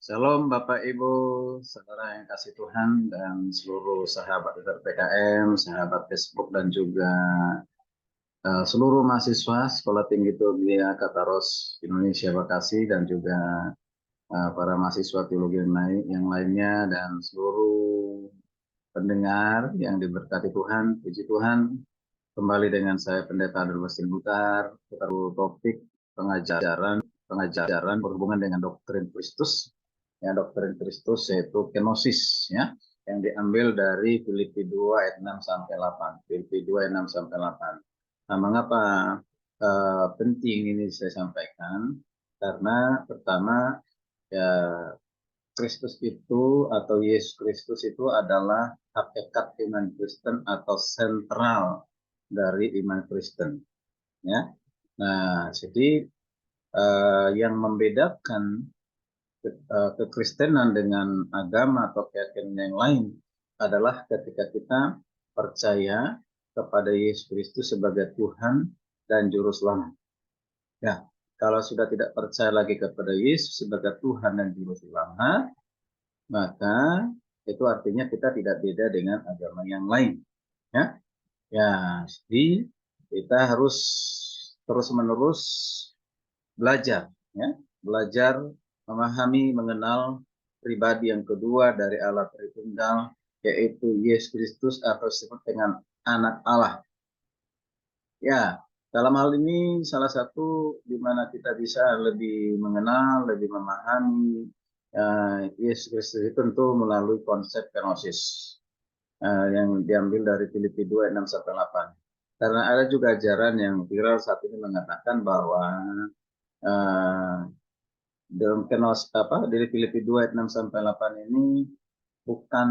Shalom Bapak Ibu, saudara yang kasih Tuhan dan seluruh sahabat PKM, sahabat Facebook dan juga seluruh mahasiswa Sekolah Tinggi Teologi Kataros Indonesia Bekasi dan juga para mahasiswa teologi yang lainnya dan seluruh pendengar yang diberkati Tuhan, puji Tuhan. Kembali dengan saya Pendeta Adolfus Butar, topik pengajaran berhubungan dengan doktrin Kristus. Ya, doktrin Kristus yaitu kenosis, ya, yang diambil dari Filipi 2 ayat 6 sampai 8. Filipi 2 ayat 6 sampai 8. Nah, mengapa penting ini saya sampaikan? Karena pertama, ya, Kristus itu atau Yesus Kristus itu adalah hakikat iman Kristen atau sentral dari iman Kristen, ya. Nah, jadi yang membedakan kekristenan dengan agama atau keyakinan yang lain adalah ketika kita percaya kepada Yesus Kristus sebagai Tuhan dan Juru Selamat. Ya, kalau sudah tidak percaya lagi kepada Yesus sebagai Tuhan dan Juru Selamat, maka itu artinya kita tidak beda dengan agama yang lain. Ya, ya, jadi kita harus terus-menerus belajar, ya, belajar memahami, mengenal pribadi yang kedua dari Allah Tritunggal, yaitu Yesus Kristus atau disebut dengan Anak Allah. Ya, dalam hal ini salah satu di mana kita bisa lebih mengenal, lebih memahami Yesus Kristus itu tentu melalui konsep kenosis yang diambil dari Filipi 2 ayat 6 sampai 8. Karena ada juga ajaran yang viral saat ini mengatakan bahwa dalam dari Filipi 2 ayat 6 sampai 8 ini bukan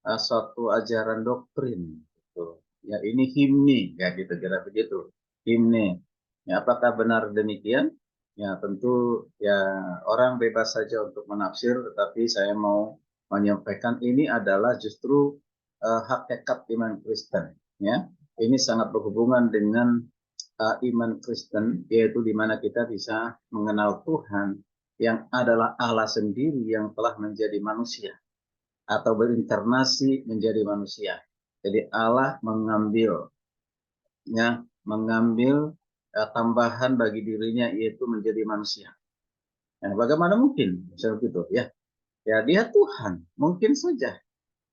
suatu ajaran doktrin gitu. Ya, ini himne, ya, gitu kira begitu, himne. Ya, apakah benar demikian? Ya, tentu ya orang bebas saja untuk menafsir, tetapi saya mau menyampaikan ini adalah justru hakikat iman Kristen, ya. Ini sangat berhubungan dengan iman Kristen, yaitu di mana kita bisa mengenal Tuhan yang adalah Allah sendiri yang telah menjadi manusia atau berinkarnasi menjadi manusia. Jadi Allah mengambil tambahan bagi dirinya, yaitu menjadi manusia. Nah, bagaimana mungkin seperti itu? Ya, ya dia Tuhan, mungkin saja.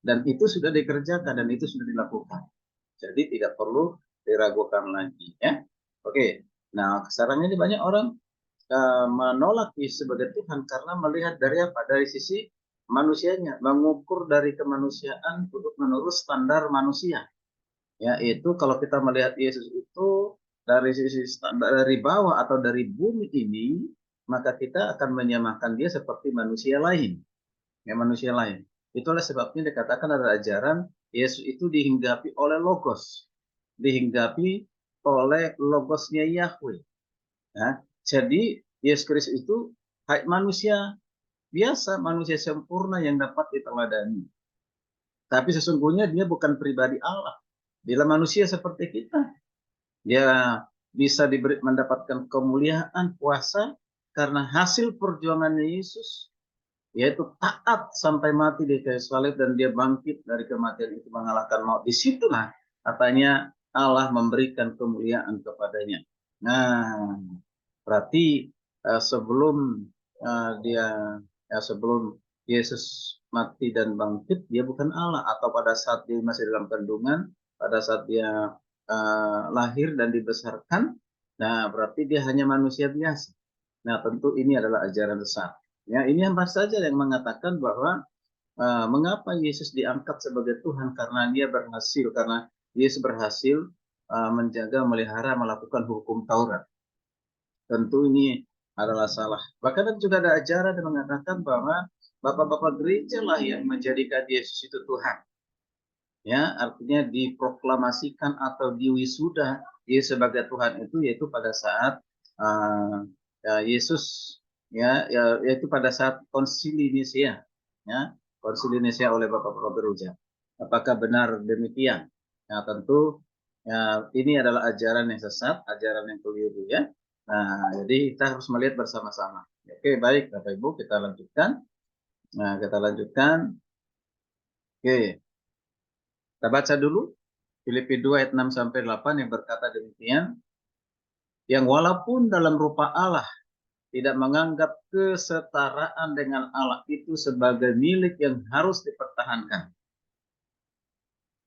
Dan itu sudah dikerjakan dan itu sudah dilakukan. Jadi tidak perlu diragukan lagi, ya. Oke. Nah, sekarang ini banyak orang menolak Yesus sebagai Tuhan karena melihat dari apa? Dari sisi manusianya, mengukur dari kemanusiaan untuk menurut standar manusia. Ya, itu kalau kita melihat Yesus itu dari sisi standar dari bawah atau dari bumi ini, maka kita akan menyamakan dia seperti manusia lain. Ya, manusia lain. Itulah sebabnya dikatakan ada ajaran Yesus itu dihinggapi oleh Logos, dihinggapi oleh Logosnya Yahweh. Ya, jadi Yesus Kristus itu manusia biasa, manusia sempurna yang dapat diteladani. Tapi sesungguhnya dia bukan pribadi Allah. Dia manusia seperti kita. Dia bisa mendapatkan kemuliaan, kuasa karena hasil perjuangannya Yesus, yaitu taat sampai mati di kayu salib dan dia bangkit dari kematian itu mengalahkan maut. Disitulah katanya Allah memberikan kemuliaan kepadanya. Nah, berarti sebelum sebelum Yesus mati dan bangkit, dia bukan Allah, atau pada saat dia masih dalam kandungan, pada saat dia lahir dan dibesarkan, nah berarti dia hanya manusia biasa. Nah, tentu ini adalah ajaran sesat. Ya, ini apa saja yang mengatakan bahwa mengapa Yesus diangkat sebagai Tuhan karena Yesus berhasil menjaga, melihara, melakukan hukum Taurat. Tentu ini adalah salah. Bahkan juga ada ajaran yang mengatakan bahwa bapak-bapak gereja lah yang menjadikan Yesus itu Tuhan. Ya, artinya diproklamasikan atau diwisuda Yesus sebagai Tuhan itu yaitu pada saat Yesus yaitu pada saat konsili Nicea, ya, konsili Nicea oleh bapak-bapak gereja. Apakah benar demikian? Nah, tentu ya, ini adalah ajaran yang sesat, ajaran yang keliru, ya. Nah, jadi kita harus melihat bersama-sama. Oke, baik Bapak Ibu, kita lanjutkan. Nah, kita lanjutkan. Oke, kita baca dulu Filipi 2 ayat 6 sampai 8 yang berkata demikian, yang walaupun dalam rupa Allah tidak menganggap kesetaraan dengan Allah itu sebagai milik yang harus dipertahankan.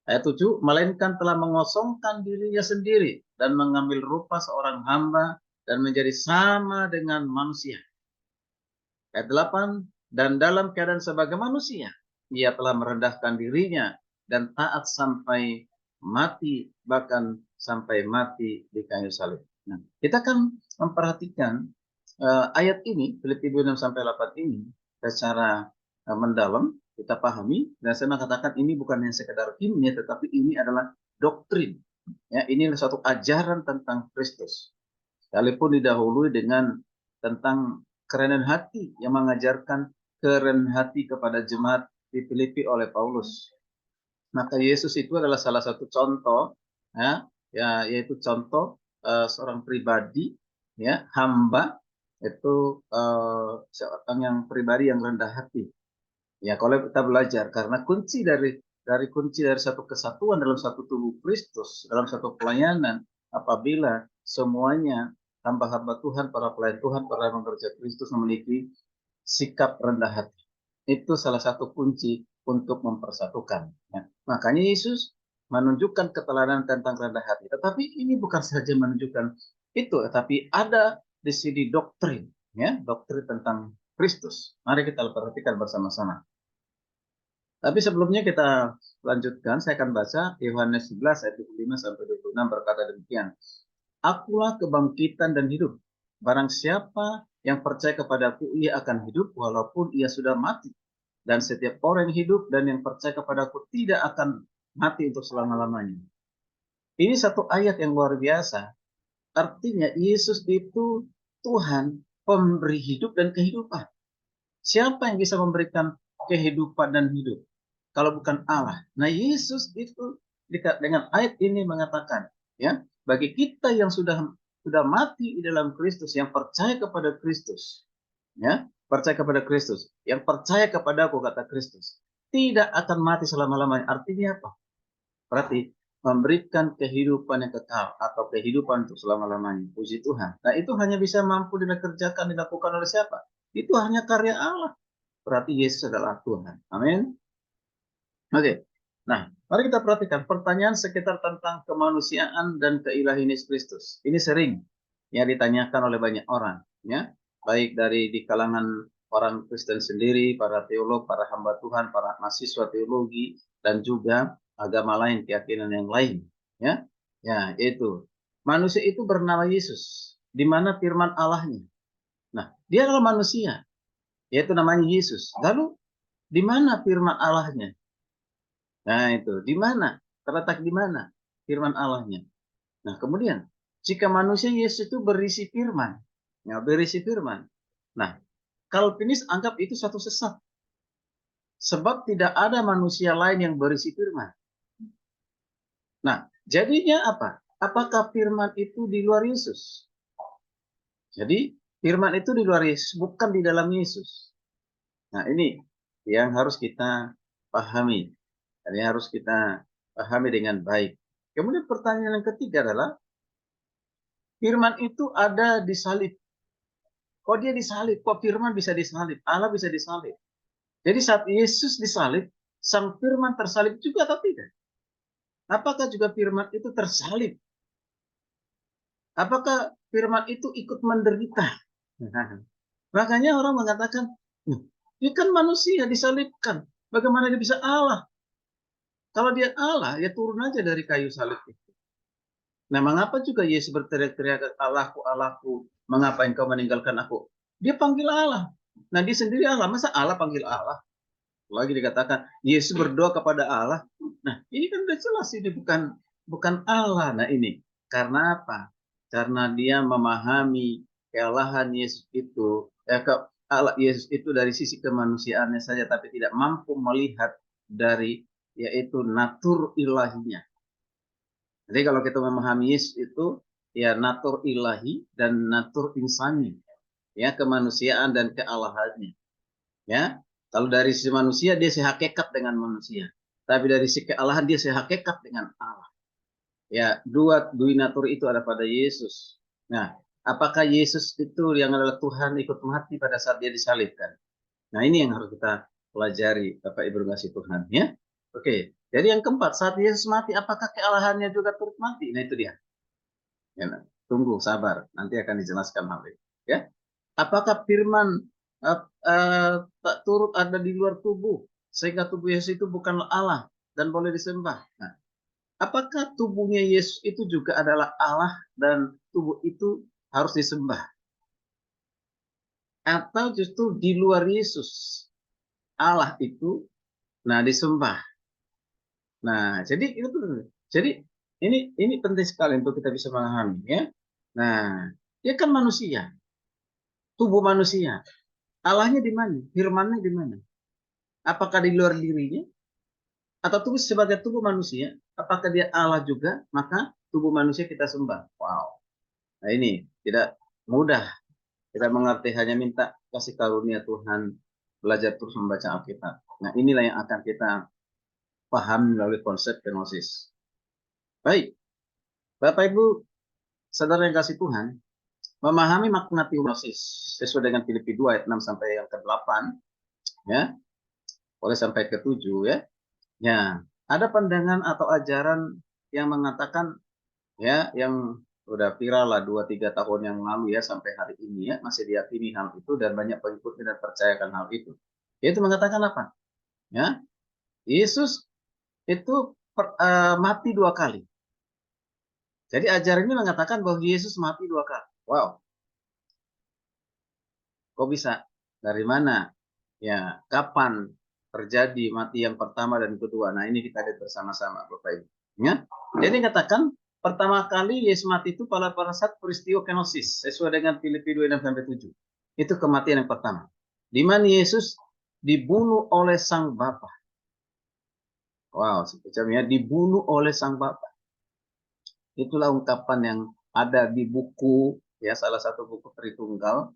Ayat 7, melainkan telah mengosongkan dirinya sendiri dan mengambil rupa seorang hamba dan menjadi sama dengan manusia. Ayat 8, dan dalam keadaan sebagai manusia, ia telah merendahkan dirinya dan taat sampai mati, bahkan sampai mati di kayu salib. Nah, kita kan memperhatikan ayat ini, Filipi 2 sampai 8 ini, secara mendalam, kita pahami, dan saya mengatakan ini bukan hanya sekedar ilmiah, tetapi ini adalah doktrin. Ya, ini adalah suatu ajaran tentang Kristus. Sekalipun didahului dengan tentang kerenan hati, yang mengajarkan kerenan hati kepada jemaat di Filipi oleh Paulus. Maka Yesus itu adalah salah satu contoh, yaitu contoh seorang pribadi, ya, hamba, itu seorang yang pribadi yang rendah hati. Ya, kalau kita belajar, karena kunci dari satu kesatuan dalam satu tubuh Kristus, dalam satu pelayanan, apabila semuanya hamba-hamba Tuhan, para pelayan Tuhan, para pekerja Kristus memiliki sikap rendah hati. Itu salah satu kunci untuk mempersatukan. Ya. Makanya Yesus menunjukkan keteladanan tentang rendah hati. Tetapi ini bukan saja menunjukkan itu, tapi ada di sini doktrin, ya, doktrin tentang Kristus. Mari kita perhatikan bersama-sama. Tapi sebelumnya kita lanjutkan, saya akan baca Yohanes 11 ayat 25 sampai 26 berkata demikian. Akulah kebangkitan dan hidup. Barang siapa yang percaya kepadaku, ia akan hidup walaupun ia sudah mati. Dan setiap orang yang hidup dan yang percaya kepadaku tidak akan mati untuk selama-lamanya. Ini satu ayat yang luar biasa. Artinya Yesus itu Tuhan, pemberi hidup dan kehidupan. Siapa yang bisa memberikan kehidupan dan hidup kalau bukan Allah? Nah, Yesus itu dengan ayat ini mengatakan, ya, bagi kita yang sudah mati di dalam Kristus, yang percaya kepada Kristus, ya, percaya kepada Kristus, yang percaya kepadaku, kata Kristus, tidak akan mati selama-lamanya. Artinya apa? Berarti memberikan kehidupan yang kekal atau kehidupan untuk selama-lamanya. Puji Tuhan. Nah, itu hanya bisa mampu dilakukan oleh siapa? Itu hanya karya Allah. Berarti Yesus adalah Tuhan. Amin. Oke. Nah, mari kita perhatikan pertanyaan sekitar tentang kemanusiaan dan keilahian Yesus Kristus. Ini sering yang ditanyakan oleh banyak orang, ya. Baik dari di kalangan orang Kristen sendiri, para teolog, para hamba Tuhan, para mahasiswa teologi, dan juga agama lain, keyakinan yang lain, ya. Ya, itu. Manusia itu bernama Yesus, di mana firman Allahnya. Nah, dia adalah manusia, yaitu namanya Yesus. Lalu di mana firman Allahnya? Nah, itu di mana? Terletak di mana firman Allahnya? Nah, kemudian jika manusia Yesus itu berisi firman, ya, berisi firman. Nah, Calvinis anggap itu satu sesat. Sebab tidak ada manusia lain yang berisi firman. Nah, jadinya apa? Apakah firman itu di luar Yesus? Jadi, firman itu di luar Yesus, bukan di dalam Yesus. Nah, ini yang harus kita pahami. Ini harus kita pahami dengan baik. Kemudian pertanyaan yang ketiga adalah, firman itu ada di salib. Kok dia disalib? Kok firman bisa disalib? Allah bisa disalib. Jadi saat Yesus disalib, sang firman tersalib juga atau tidak? Apakah juga firman itu tersalib? Apakah firman itu ikut menderita? Makanya orang mengatakan, ini kan manusia disalibkan. Bagaimana dia bisa Allah? Kalau dia Allah, ya turun aja dari kayu salib itu. Nah, mengapa juga Yesus berteriak-teriak, Allahku, Allahku, mengapa engkau meninggalkan aku? Dia panggil Allah. Nah, dia sendiri Allah. Masa Allah panggil Allah? Lagi dikatakan, Yesus berdoa kepada Allah. Nah, ini kan udah jelas ini bukan Allah. Nah, ini. Karena apa? Karena dia memahami kealahan Yesus itu. Allah Yesus itu dari sisi kemanusiaannya saja, tapi tidak mampu melihat dari, yaitu natur ilahinya. Jadi kalau kita memahami Yesus itu ya natur ilahi dan natur insani, ya kemanusiaan dan kealahannya. Ya, kalau dari sisi manusia dia sehakikat dengan manusia, tapi dari sisi kealahan dia sehakikat dengan Allah. Ya, dua natur itu ada pada Yesus. Nah, apakah Yesus itu yang adalah Tuhan ikut mati pada saat dia disalibkan? Nah, ini yang harus kita pelajari, Bapak Ibu kasih Tuhan, ya. Oke, jadi yang keempat, saat Yesus mati, apakah kealahannya juga turut mati? Nah, itu dia. Ya, nah, tunggu, sabar, nanti akan dijelaskan hal itu. Ya, apakah firman tak turut ada di luar tubuh, sehingga tubuh Yesus itu bukanlah Allah dan boleh disembah? Nah, apakah tubuhnya Yesus itu juga adalah Allah dan tubuh itu harus disembah? Atau justru di luar Yesus, Allah itu, nah disembah. Nah, jadi itu jadi ini penting sekali untuk kita bisa memahami, ya. Nah, dia kan manusia, tubuh manusia. Allahnya di mana? Firmannya di mana? Apakah di luar dirinya? Atau tubuh sebagai tubuh manusia? Apakah dia Allah juga? Maka tubuh manusia kita sembah. Wow. Nah, ini tidak mudah kita mengerti, hanya minta kasih karunia Tuhan, belajar terus membaca Alkitab. Nah, inilah yang akan kita paham melalui konsep kenosis. Baik, Bapak Ibu, saudara yang kasih Tuhan, memahami makna teosis sesuai dengan Filipi 2 ayat 6 sampai yang ke-8, ya, boleh sampai ke-7, ya. Ya, ada pandangan atau ajaran yang mengatakan, ya, yang udah viral lah 2-3 tahun yang lalu, ya, sampai hari ini, ya, masih diyakini hal itu dan banyak pengikutnya dan percayakan hal itu. Yaitu mengatakan apa? Ya, Yesus itu mati 2 kali. Jadi ajaran ini mengatakan bahwa Yesus mati 2 kali. Wow, kok bisa? Dari mana? Ya, kapan terjadi mati yang pertama dan kedua? Nah, ini kita lihat bersama-sama, Bapak Ibu. Ya. Jadi katakan pertama kali Yesus mati itu pada saat peristiwa kenosis, sesuai dengan Filipi 2 sampai 7. Itu kematian yang pertama. Di mana Yesus dibunuh oleh Sang Bapa. Wow, semacamnya dibunuh oleh Sang Bapa. Itulah ungkapan yang ada di buku, ya, salah satu buku Tritunggal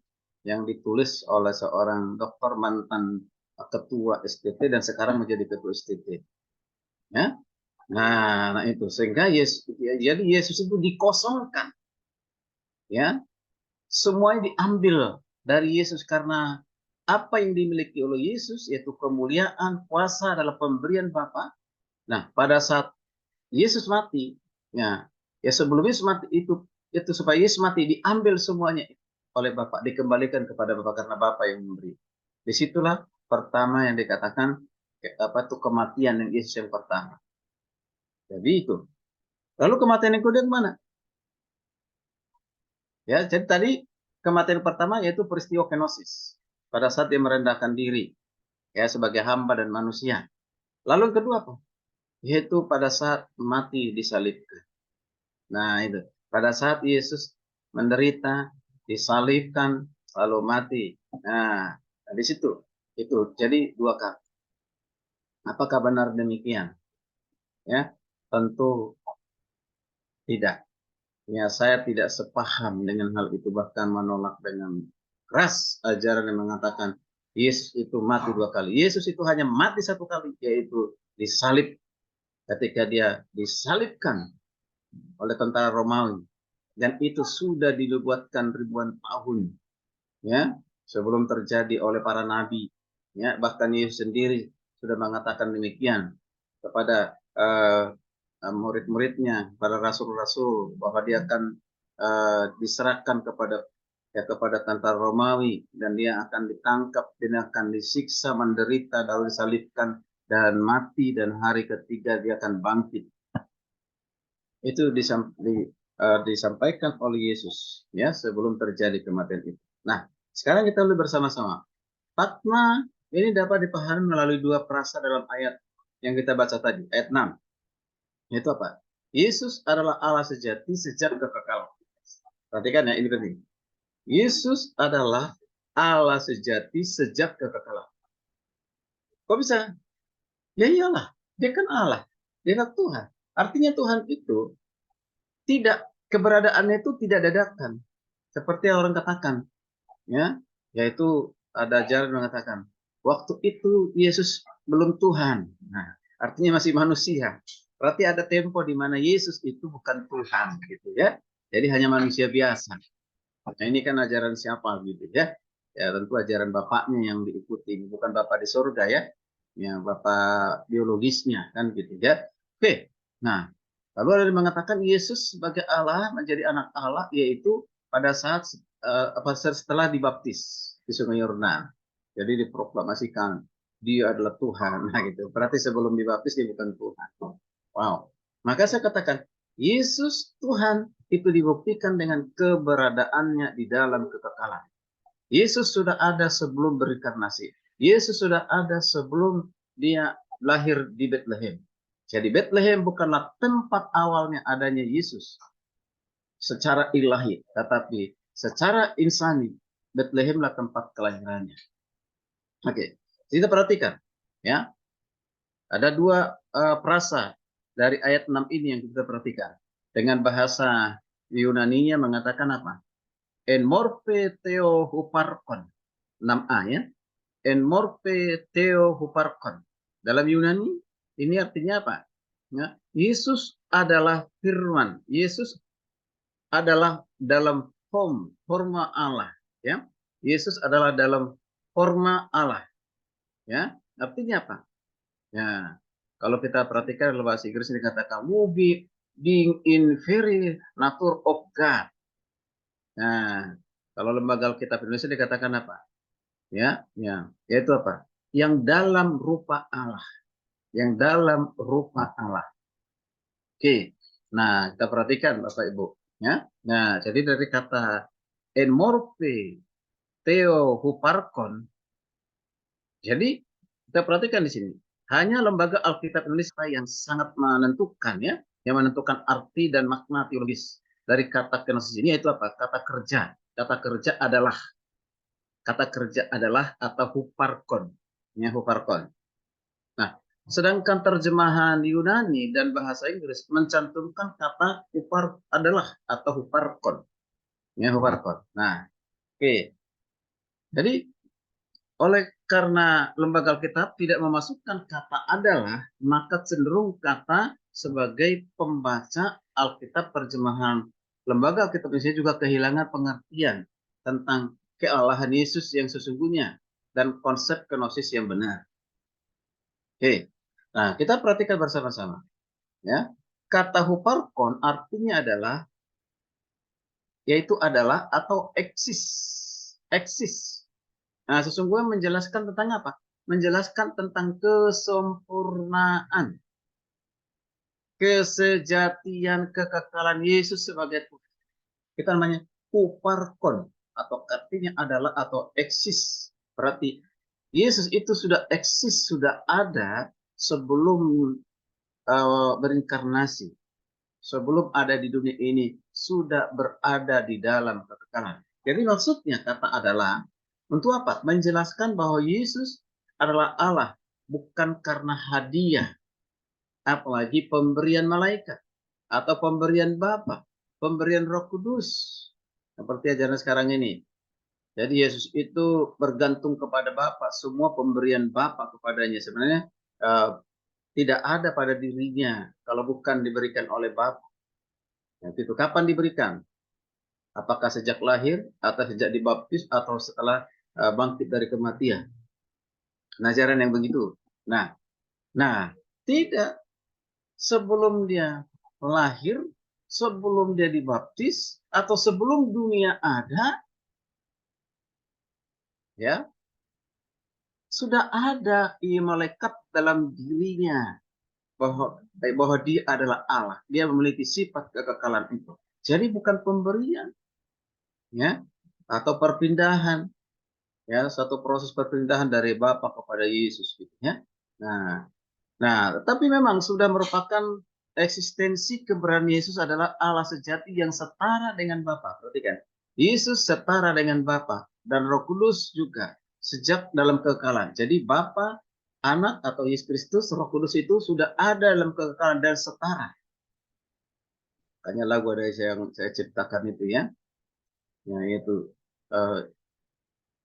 yang ditulis oleh seorang dokter mantan ketua STT dan sekarang menjadi ketua STT. Ya, nah itu sehingga Yesus, jadi Yesus itu dikosongkan, ya, semuanya diambil dari Yesus karena apa yang dimiliki oleh Yesus yaitu kemuliaan, kuasa adalah pemberian Bapa. Nah, pada saat Yesus mati, ya, ya sebelum Yesus mati itu supaya Yesus mati diambil semuanya oleh Bapa, dikembalikan kepada Bapa karena Bapa yang memberi. Disitulah pertama yang dikatakan apa itu kematian yang Yesus yang pertama. Jadi itu. Lalu kematian yang kedua mana? Ya, jadi tadi kematian pertama yaitu peristiwa kenosis. Pada saat dia merendahkan diri, ya, sebagai hamba dan manusia. Lalu yang kedua apa? Yaitu pada saat mati disalibkan. Nah, itu. Pada saat Yesus menderita, disalibkan, lalu mati. Nah, di situ. Itu. Jadi 2 kali. Apakah benar demikian? Ya, tentu tidak. Ya, saya tidak sepaham dengan hal itu, bahkan menolak dengan keras ajaran yang mengatakan Yesus itu mati 2 kali. Yesus itu hanya mati 1 kali, yaitu disalib ketika dia disalibkan oleh tentara Romawi. Dan itu sudah dinubuatkan ribuan tahun, ya, sebelum terjadi oleh para nabi, ya, bahkan Yesus sendiri sudah mengatakan demikian kepada murid-muridnya, para rasul-rasul, bahwa dia akan diserahkan kepada, ya, kepada tentara Romawi dan dia akan ditangkap, dia akan disiksa, menderita, lalu disalibkan dan mati, dan hari ketiga dia akan bangkit. Itu disampaikan oleh Yesus, ya, sebelum terjadi kematian itu. Nah, sekarang kita lihat bersama-sama. Makna ini dapat dipahami melalui 2 frasa dalam ayat yang kita baca tadi, ayat 6. Itu apa? Yesus adalah Allah sejati sejak kekekalan. Perhatikan, ya, ini penting. Yesus adalah Allah sejati sejak kekekalan. Kok bisa? Ya iyalah, dia kan Allah, dia kan Tuhan. Artinya Tuhan itu tidak keberadaannya itu tidak dadakan, seperti yang orang katakan, ya, yaitu ada ajaran mengatakan waktu itu Yesus belum Tuhan. Nah, artinya masih manusia. Berarti ada tempo di mana Yesus itu bukan Tuhan, gitu ya. Jadi hanya manusia biasa. Nah, ini kan ajaran siapa gitu ya? Ya tentu ajaran bapaknya yang diikuti, bukan bapak di surga ya. Ya bapak biologisnya kan gitu ya. Oke. Nah, lalu ada yang mengatakan Yesus sebagai Allah menjadi anak Allah yaitu pada saat setelah dibaptis di Sungai Yordan. Jadi diproklamasikan dia adalah Tuhan. Nah gitu. Berarti sebelum dibaptis dia bukan Tuhan. Wow. Maka saya katakan Yesus Tuhan itu dibuktikan dengan keberadaannya di dalam kekekalan. Yesus sudah ada sebelum berinkarnasi. Yesus sudah ada sebelum dia lahir di Bethlehem. Jadi Bethlehem bukanlah tempat awalnya adanya Yesus secara ilahi, tetapi secara insani Bethlehemlah tempat kelahirannya. Oke, kita perhatikan ya. Ada dua frasa dari ayat 6 ini yang kita perhatikan. Dengan bahasa Yunaninya mengatakan apa? En morphe theo huparkon. 6a ya. En morphe theo huparkon. Dalam Yunani ini artinya apa? Ya, Yesus adalah firman. Yesus adalah dalam forma Allah. Ya, Yesus adalah dalam forma Allah. Ya, artinya apa? Ya, kalau kita perhatikan dalam bahasa Inggris dikatakan being in very nature of God. Nah, kalau lembaga Alkitab Indonesia dikatakan apa? Ya, yaitu apa? Yang dalam rupa Allah, yang dalam rupa Allah. Oke, nah kita perhatikan Bapak Ibu, ya. Nah, jadi dari kata enmorphe theo huparkon, jadi kita perhatikan di sini. Hanya lembaga Alkitab Indonesia yang sangat menentukan ya, yang menentukan arti dan makna teologis dari kata kenosis ini yaitu apa? Kata kerja. Kata kerja adalah atau huparkon. Ya, huparkon. Nah, sedangkan terjemahan Yunani dan bahasa Inggris mencantumkan kata hupar adalah atau huparkon. Ya, huparkon. Nah, oke. Jadi karena lembaga Alkitab tidak memasukkan kata adalah, maka cenderung kata sebagai pembaca Alkitab terjemahan lembaga Alkitab Indonesia juga kehilangan pengertian tentang kealahan Yesus yang sesungguhnya dan konsep kenosis yang benar. Oke, nah kita perhatikan bersama-sama. Ya, kata huparkon artinya adalah, yaitu adalah atau eksis, eksis. Nah, sesungguhnya menjelaskan tentang apa? Menjelaskan tentang kesempurnaan, kesejatian, kekekalan Yesus sebagai Tuhan. Kita namanya huparkon, atau artinya adalah atau eksis. Berarti Yesus itu sudah eksis, sudah ada sebelum berinkarnasi. Sebelum ada di dunia ini, sudah berada di dalam kekekalan. Jadi maksudnya kata adalah, untuk apa? Menjelaskan bahwa Yesus adalah Allah, bukan karena hadiah, apalagi pemberian malaikat, atau pemberian Bapa, pemberian Roh Kudus. Seperti ajaran sekarang ini. Jadi Yesus itu bergantung kepada Bapa, semua pemberian Bapa kepadanya. Sebenarnya tidak ada pada dirinya kalau bukan diberikan oleh Bapa. Itu kapan diberikan? Apakah sejak lahir, atau sejak dibaptis, atau setelah bangkit dari kematian? Ajaran yang begitu. Nah, tidak, sebelum dia lahir, sebelum dia dibaptis, atau sebelum dunia ada, ya sudah ada malaikat dalam dirinya bahwa dia adalah Allah. Dia memiliki sifat kekekalan itu. Jadi bukan pemberian, ya, atau perpindahan. Ya, satu proses perpindahan dari Bapa kepada Yesus gitu ya. Tetapi memang sudah merupakan eksistensi keberadaan Yesus adalah Allah sejati yang setara dengan Bapa. Perhatikan, Yesus setara dengan Bapa dan Roh Kudus juga sejak dalam kekekalan. Jadi Bapa, Anak atau Yesus Kristus, Roh Kudus itu sudah ada dalam kekekalan dan setara. Makanya lagu ada yang saya ciptakan itu ya, yaitu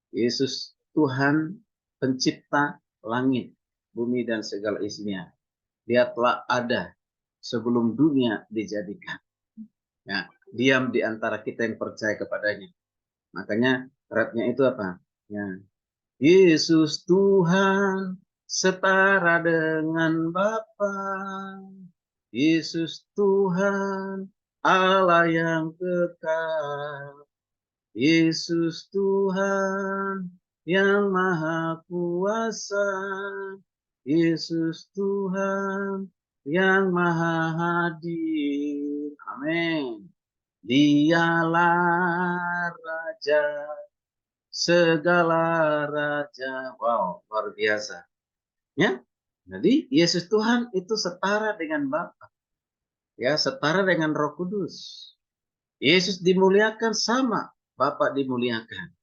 Yesus Tuhan pencipta langit, bumi dan segala isinya. Dia telah ada sebelum dunia dijadikan. Ya, diam di antara kita yang percaya kepadanya. Makanya rapnya itu apa? Ya. Yesus Tuhan setara dengan Bapa. Yesus Tuhan Allah yang kekal. Yesus Tuhan yang maha kuasa. Yesus Tuhan yang maha hadir. Amin. Dialah Raja segala raja. Wow, luar biasa. Ya. Jadi Yesus Tuhan itu setara dengan Bapa. Ya, setara dengan Roh Kudus. Yesus dimuliakan sama Bapa dimuliakan.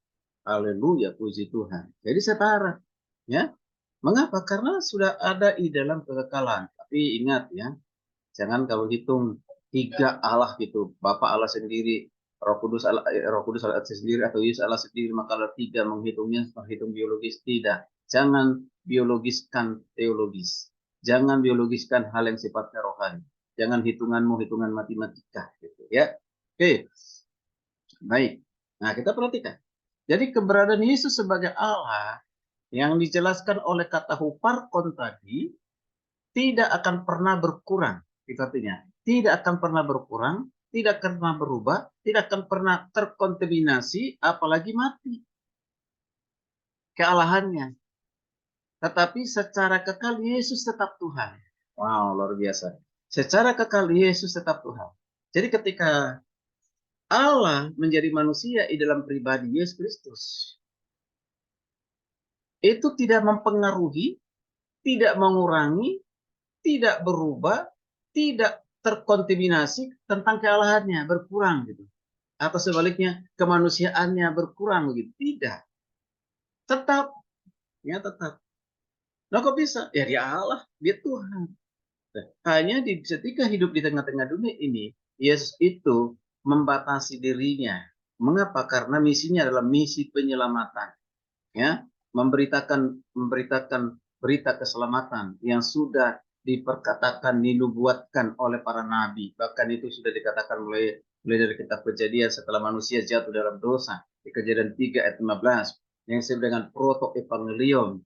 Haleluya, puji Tuhan. Jadi setara. Ya. Mengapa? Karena sudah ada di dalam kekekalan. Tapi ingat ya, jangan kalau hitung tiga Allah gitu, Bapa Allah sendiri, Roh Kudus Allah sendiri atau Yesus Allah sendiri, maka kalau tiga menghitungnya menghitung biologis, tidak. Jangan biologiskan teologis. Jangan biologiskan hal yang sifatnya rohani. Jangan hitunganmu hitungan matematika gitu ya. Oke. Baik. Nah, kita perhatikan. Jadi keberadaan Yesus sebagai Allah yang dijelaskan oleh kata huparkon tadi tidak akan pernah berkurang. Itu artinya tidak akan pernah berkurang, tidak akan pernah berubah, tidak akan pernah terkontaminasi, apalagi mati kealahannya. Tetapi secara kekal Yesus tetap Tuhan. Wow, luar biasa. Secara kekal Yesus tetap Tuhan. Jadi ketika Allah menjadi manusia di dalam pribadi Yesus Kristus, itu tidak mempengaruhi, tidak mengurangi, tidak berubah, tidak terkontaminasi tentang kealahannya, berkurang gitu. Atau sebaliknya kemanusiaannya berkurang begitu. Tidak. Tetap, ya tetap. Nah kok bisa? Ya dia Allah, dia Tuhan. Nah, hanya ketika hidup di tengah-tengah dunia ini, Yesus itu membatasi dirinya. Mengapa? Karena misinya adalah misi penyelamatan. Ya, memberitakan berita keselamatan yang sudah diperkatakan, dinubuatkan oleh para nabi. Bahkan itu sudah dikatakan mulai dari kitab Kejadian setelah manusia jatuh dalam dosa. Di Kejadian 3 ayat 15 yang disebut dengan proto evangelion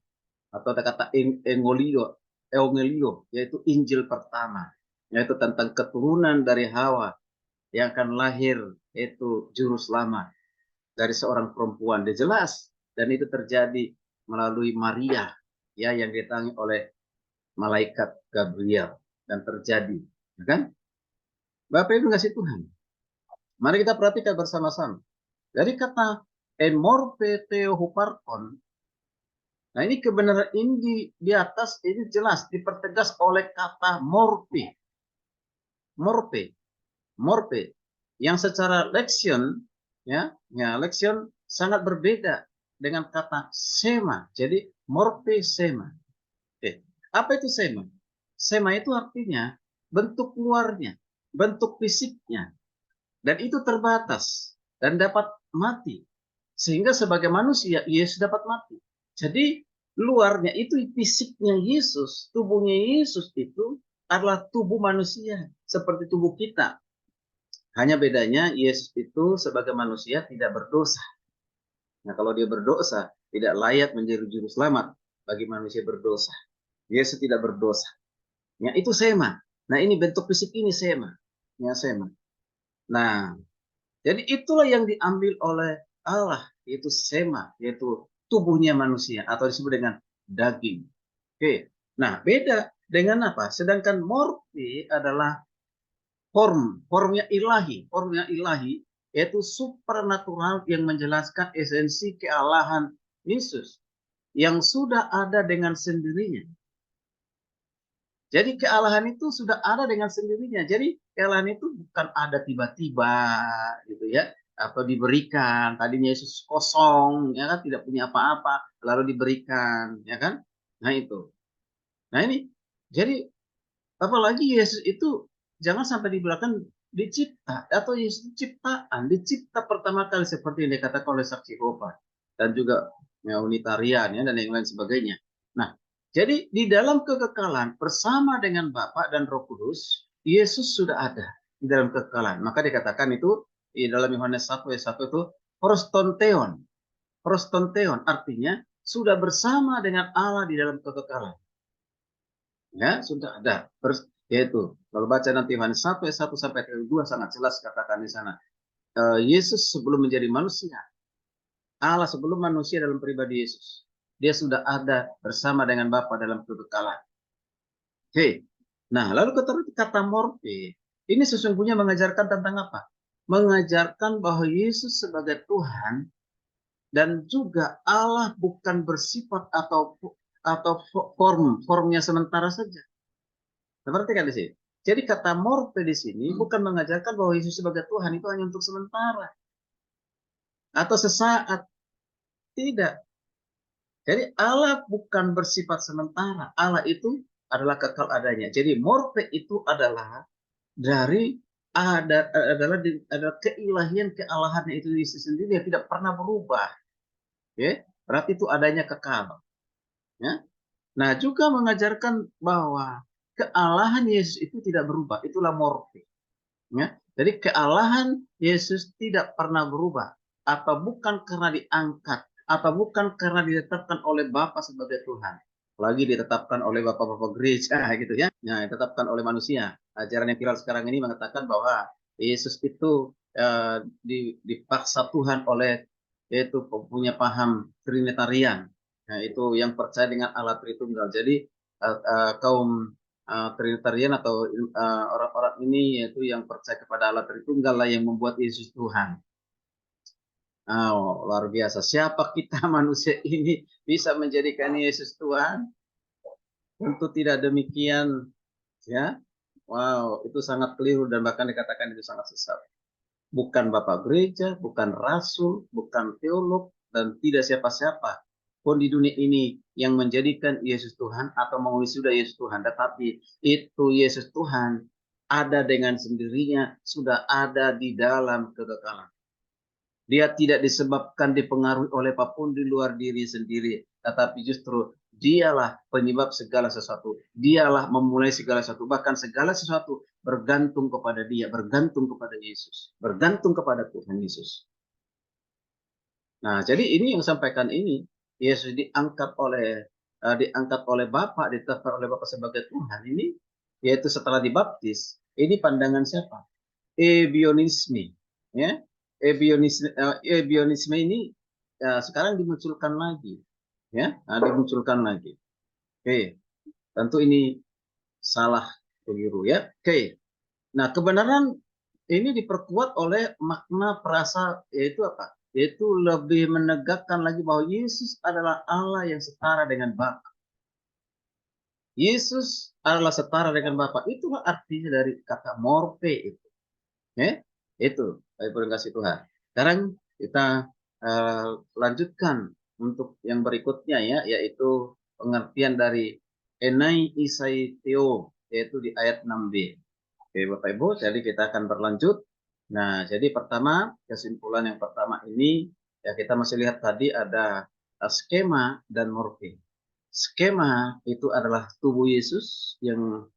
atau kata evangelion, yaitu Injil pertama, yaitu tentang keturunan dari Hawa yang akan lahir, yaitu juru selamat dari seorang perempuan. Dia jelas, dan itu terjadi melalui Maria ya yang didatangi oleh malaikat Gabriel dan terjadi, ya kan? Bapak Ibu kasih Tuhan. Mari kita perhatikan bersama-sama. Dari kata emorpe theohuparkon, nah ini kebenaran ini di atas ini jelas dipertegas oleh kata morpe. Morpe. Morpe yang secara leksion leksion sangat berbeda dengan kata sema. Jadi morpe sema. Apa itu sema? Sema itu artinya bentuk luarnya, bentuk fisiknya, dan itu terbatas dan dapat mati. Sehingga sebagai manusia Yesus dapat mati. Jadi luarnya itu fisiknya Yesus, tubuhnya Yesus itu adalah tubuh manusia seperti tubuh kita. Hanya bedanya Yesus itu sebagai manusia tidak berdosa. Nah, kalau dia berdosa, tidak layak menjadi juru selamat bagi manusia berdosa. Yesus tidak berdosa. Ya, itu sema. Nah, ini bentuk fisik ini sema. Ya, sema. Nah, jadi itulah yang diambil oleh Allah, yaitu sema, yaitu tubuhnya manusia atau disebut dengan daging. Oke. Nah, beda dengan apa? Sedangkan morphe adalah formnya ilahi yaitu supernatural yang menjelaskan esensi kealahan Yesus yang sudah ada dengan sendirinya. Jadi kealahan itu sudah ada dengan sendirinya. Jadi kealahan itu bukan ada tiba-tiba gitu ya, atau diberikan. Tadinya Yesus kosong, ya kan, tidak punya apa-apa, lalu diberikan, ya kan? Nah itu. Nah ini, jadi apalagi Yesus itu jangan sampai dibilangkan dicipta, atau Yesus ciptaan, dicipta pertama kali seperti yang dikatakan oleh saksi Yehova dan juga Unitarian ya, dan yang lain sebagainya. Nah, jadi di dalam kekekalan bersama dengan Bapa dan Roh Kudus, Yesus sudah ada di dalam kekekalan. Maka dikatakan itu di dalam Yohanes 1 ayat 1 itu prostonteon. Prostonteon artinya sudah bersama dengan Allah di dalam kekekalan. Ya, sudah ada. Yaitu kalau baca nanti Yohanes 1 ayat 1 sampai 2 sangat jelas katakan di sana. Yesus sebelum menjadi manusia, Allah sebelum manusia dalam pribadi Yesus, dia sudah ada bersama dengan Bapa dalam kekekalan. Oke. Nah, lalu kata morfe ini sesungguhnya mengajarkan tentang apa? Mengajarkan bahwa Yesus sebagai Tuhan dan juga Allah bukan bersifat atau formnya sementara saja. Seperti kan di sini. Jadi kata morfe di sini bukan mengajarkan bahwa Yesus sebagai Tuhan itu hanya untuk sementara atau sesaat. Tidak. Jadi Allah bukan bersifat sementara. Allah itu adalah kekal adanya. Jadi morfe itu adalah dari adalah keilahian kealahannya itu sendiri yang tidak pernah berubah. Ya, berarti itu adanya kekal. Ya. Nah, juga mengajarkan bahwa kealahan Yesus itu tidak berubah. Itulah morfe. Ya. Jadi kealahan Yesus tidak pernah berubah, atau bukan karena diangkat, atau bukan karena ditetapkan oleh Bapa sebagai Tuhan, lagi ditetapkan oleh bapak-bapak gereja gitu ya. Nah, ditetapkan oleh manusia. Ajaran yang viral sekarang ini mengatakan bahwa Yesus itu dipaksa Tuhan oleh, yaitu punya paham Trinitarian. Nah, itu yang percaya dengan Allah Tritunggal. Jadi kaum Trinitarian atau orang-orang ini yaitu yang percaya kepada Allah Tritunggal lah yang membuat Yesus Tuhan. Oh, luar biasa. Siapa kita manusia ini bisa menjadikan Yesus Tuhan? Tentu tidak demikian, ya. Wow, itu sangat keliru dan bahkan dikatakan itu sangat sesat. Bukan Bapak Gereja, bukan Rasul, bukan teolog, dan tidak siapa-siapa pun di dunia ini yang menjadikan Yesus Tuhan atau mewisuda Yesus Tuhan. Tetapi itu Yesus Tuhan ada dengan sendirinya, sudah ada di dalam kekekalan. Dia tidak disebabkan dipengaruhi oleh apapun di luar diri sendiri, tetapi justru dialah penyebab segala sesuatu. Dialah memulai segala sesuatu, bahkan segala sesuatu bergantung kepada dia, bergantung kepada Yesus, bergantung kepada Tuhan Yesus. Nah, jadi ini yang sampaikan ini, Yesus diangkat oleh Bapa, ditetapkan oleh Bapa sebagai Tuhan ini, yaitu setelah dibaptis. Ini pandangan siapa? Ebionisme, ya. Ebionisme ini sekarang dimunculkan lagi, ya. Dimunculkan lagi. Oke, tentu ini salah, keliru ya. Oke. Nah, kebenaran ini diperkuat oleh makna perasa, yaitu apa? Yaitu lebih menegakkan lagi bahwa Yesus adalah Allah yang setara dengan Bapa. Yesus adalah setara dengan Bapa. Itulah artinya dari kata morfe itu. Itu, terima kasih Tuhan. Sekarang kita lanjutkan untuk yang berikutnya ya, yaitu pengertian dari enai isai theo, yaitu di ayat 6b. Oke Bapak Ibu, jadi kita akan berlanjut. Nah, jadi pertama, kesimpulan yang pertama ini, ya kita masih lihat tadi ada skema dan morfe. Skema itu adalah tubuh Yesus yang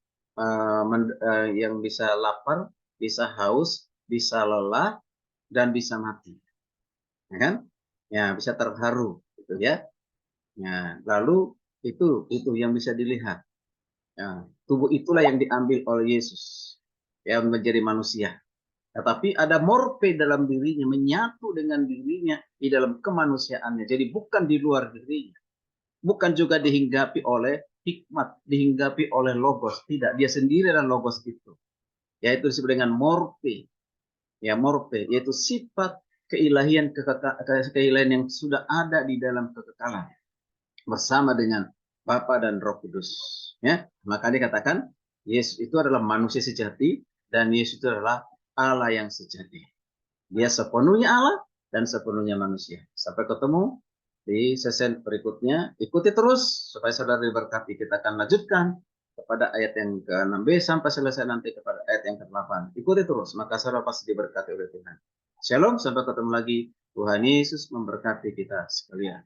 bisa lapar, bisa haus, bisa lelah, dan bisa mati. Ya kan? Ya, bisa terharu gitu ya. Ya, lalu itu yang bisa dilihat. Ya, tubuh itulah yang diambil oleh Yesus yang menjadi manusia. Tetapi ada morfe dalam dirinya, menyatu dengan dirinya di dalam kemanusiaannya. Jadi bukan di luar dirinya. Bukan juga dihinggapi oleh hikmat, dihinggapi oleh logos. Tidak, dia sendiri adalah logos itu. Yaitu disebut dengan morfe. Ya, morfe, yaitu sifat keilahian, keilahian yang sudah ada di dalam kekekalan. Bersama dengan Bapa dan Roh Kudus. Ya, maka dikatakan Yesus itu adalah manusia sejati dan Yesus itu adalah Allah yang sejati. Dia sepenuhnya Allah dan sepenuhnya manusia. Sampai ketemu di sesi berikutnya. Ikuti terus supaya saudara diberkati. Kita akan lanjutkan pada ayat yang ke-6b sampai selesai nanti kepada ayat yang ke-8. Ikuti terus, maka saudara pasti diberkati oleh Tuhan. Shalom, sampai ketemu lagi. Tuhan Yesus memberkati kita sekalian.